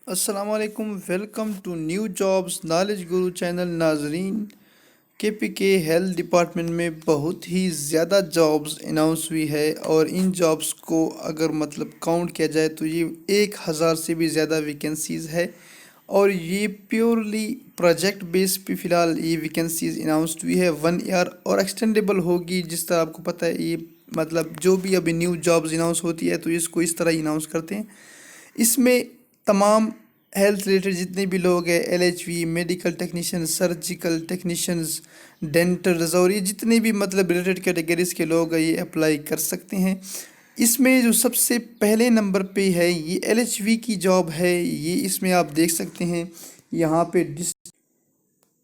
السلام علیکم، welcome to new jobs knowledge guru channel. ناظرین، KPK ہیلتھ ڈپارٹمنٹ میں بہت ہی زیادہ جابز اناؤنس ہوئی ہے، اور ان جابز کو اگر کاؤنٹ کیا جائے تو یہ 1000 سے بھی زیادہ ویکنسیز ہے، اور یہ پیورلی پروجیکٹ بیس پہ فی الحال یہ ویکنسیز اناؤنسڈ ہوئی ہے 1 ایئر، اور ایکسٹینڈیبل ہوگی. جس طرح آپ کو پتہ ہے یہ جو بھی ابھی نیو جابز اناؤنس ہوتی ہے تو اس کو اس طرح ہی اناؤنس کرتے ہیں. اس میں تمام ہیلتھ ریلیٹڈ جتنے بھی لوگ ہیں، LHV، medical technician, surgical technicians, dentals, اور یہ جتنے بھی ریلیٹڈ کیٹیگریز کے لوگ ہیں یہ اپلائی کر سکتے ہیں. اس میں جو سب سے پہلے نمبر پہ ہے یہ LHV کی جاب ہے. یہ اس میں آپ دیکھ سکتے ہیں یہاں پہ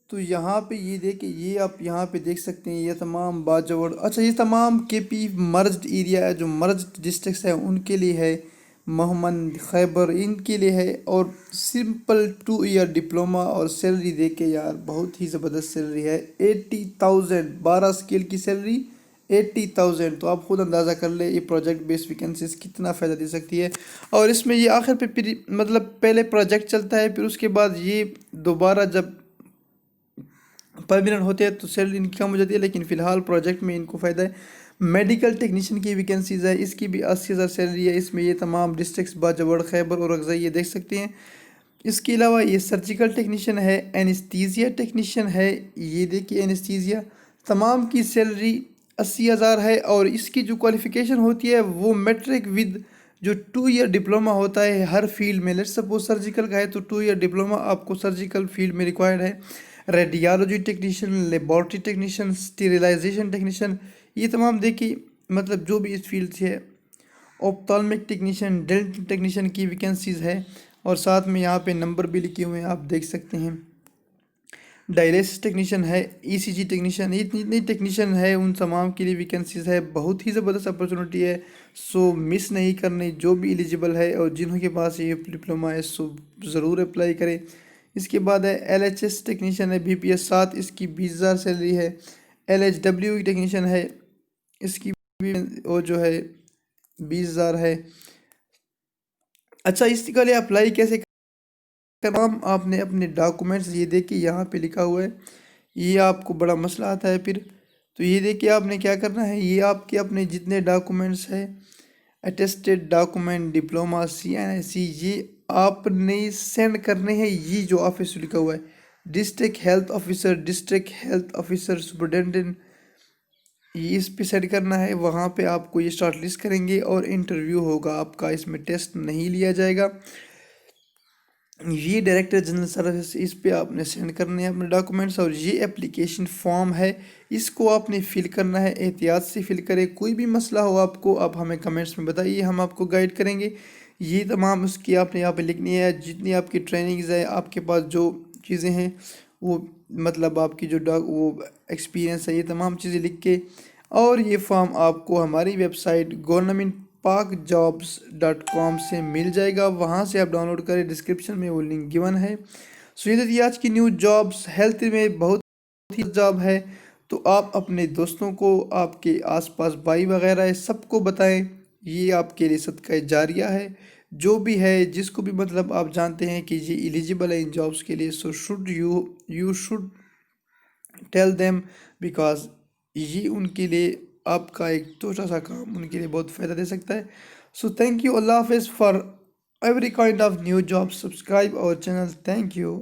تو یہاں پہ یہ دیکھیں، یہ آپ یہاں پہ دیکھ سکتے ہیں یہ تمام باجوڑ. اچھا، یہ تمام KP مرجڈ ایریا ہے، جو مرجڈ ڈسٹرکس ہیں ان کے لیے ہے. محمد، خیبر، ان کے لیے ہے. اور سمپل 2 ایئر ڈپلوما، اور سیلری دیکھے یار بہت ہی زبردست سیلری ہے. 80,000 12 اسکیل کی سیلری 80,000. تو آپ خود اندازہ کر لیں یہ پروجیکٹ بیس ویکنسیز کتنا فائدہ دے سکتی ہے. اور اس میں یہ آخر پہ پہلے پروجیکٹ چلتا ہے، پھر اس کے بعد یہ دوبارہ جب پرماننٹ ہوتے ہیں تو سیلری ان کی کم ہو جاتی ہے، لیکن فی الحال پروجیکٹ میں ان کو فائدہ ہے. میڈیکل ٹیکنیشین کی ویکنسیز ہے، اس کی بھی 80,000 سیلری ہے. اس میں یہ تمام ڈسٹرکس باجوڑ، خیبر اور اغزئی یہ دیکھ سکتے ہیں. اس کے علاوہ یہ سرجیکل ٹیکنیشین ہے، اینستھیزیا ٹیکنیشین ہے. یہ دیکھیے اینستھیزیا، تمام کی سیلری 80,000 ہے. اور اس کی جو کوالیفیکیشن ہوتی ہے وہ میٹرک ود جو 2 ایئر ڈپلوما ہوتا ہے ہر فیلڈ میں. لیٹس سپوز سرجیکل کا ہے تو 2 ایئر ڈپلوما آپ کو سرجیکل فیلڈ میں ریکوائرڈ ہے. Radiology technician, laboratory technician, sterilisation technician, یہ تمام دیکھیے جو بھی اس فیلڈ سے ہے. اوپتالمک ٹیکنیشین، ڈینٹل ٹیکنیشین کی ویکنسیز ہے، اور ساتھ میں یہاں پہ نمبر بھی لکھے ہوئے ہیں آپ دیکھ سکتے ہیں. ڈائلیسس ٹیکنیشین ہے، ECG ٹیکنیشین، یہ جتنی ٹیکنیشین ہے ان تمام کے لیے ویکنسیز ہے. بہت ہی زبردست اپرچونٹی ہے، سو مس نہیں کرنی. جو بھی ایلیجیبل ہے اور جنہوں کے پاس یہ ڈپلوما ہے سو ضرور اپلائی کریں. اس کے بعد ہے LHS ٹیکنیشین ہے، BPS 7، اس کی 20,000 سیلری ہے. LHW ٹیکنیشین ہے، اس کی بھی وہ جو ہے 20,000 ہے. اچھا، اس کے لیے اپلائی کیسے تمام آپ نے اپنے ڈاکومنٹس یہ دیکھیں یہاں پہ لکھا ہوا ہے. یہ آپ کو بڑا مسئلہ آتا ہے پھر، تو یہ دیکھیں آپ نے کیا کرنا ہے. یہ آپ کے اپنے جتنے ڈاکومنٹس ہیں، اٹیسٹیڈ ڈاکومنٹ، ڈپلوما، CNIC، یہ آپ نے سینڈ کرنے ہیں. یہ جو آفس لکھا ہوا ہے district health officer, district health officer superintendent, یہ اس پہ سیٹ کرنا ہے. وہاں پہ آپ کو یہ شارٹ لسٹ کریں گے اور انٹرویو ہوگا آپ کا. اس میں ٹیسٹ نہیں لیا جائے گا. یہ ڈائریکٹر جنرل سروس، اس پہ آپ نے سینڈ کرنے ہیں اپنے ڈاکومنٹس. اور یہ اپلیکیشن فارم ہے، اس کو آپ نے فل کرنا ہے. احتیاط سے فل کریں. کوئی بھی مسئلہ ہو آپ کو، آپ ہمیں کمنٹس میں بتائیے، ہم آپ کو گائیڈ کریں گے. یہ تمام اس کی آپ نے یہاں پہ لکھنی ہے. جتنی آپ کی ٹریننگز ہے، آپ کے پاس جو چیزیں ہیں وہ آپ کی جو وہ ایکسپیرینس ہے، یہ تمام چیزیں لکھ کے. اور یہ فارم آپ کو ہماری ویب سائٹ governmentpakjobs.com سے مل جائے گا. وہاں سے آپ ڈاؤن لوڈ کریں، ڈسکرپشن میں وہ لنک گیون ہے. سو یہ تھی آج کی نیو جابس. ہیلتھ میں بہت ہی جاب ہے، تو آپ اپنے دوستوں کو، آپ کے آس پاس بھائی وغیرہ ہے، سب کو بتائیں. یہ آپ کے لیے صدقہ جاریہ ہے. جو بھی ہے، جس کو بھی آپ جانتے ہیں کہ یہ ایلیجیبل ہے ان جابس کے لیے، so you should tell them, because یہ ان کے لیے آپ کا ایک چھوٹا سا کام ان کے لیے بہت فائدہ دے سکتا ہے. So thank you. اللہ حافظ. For every kind of new job subscribe اور چینل. Thank you.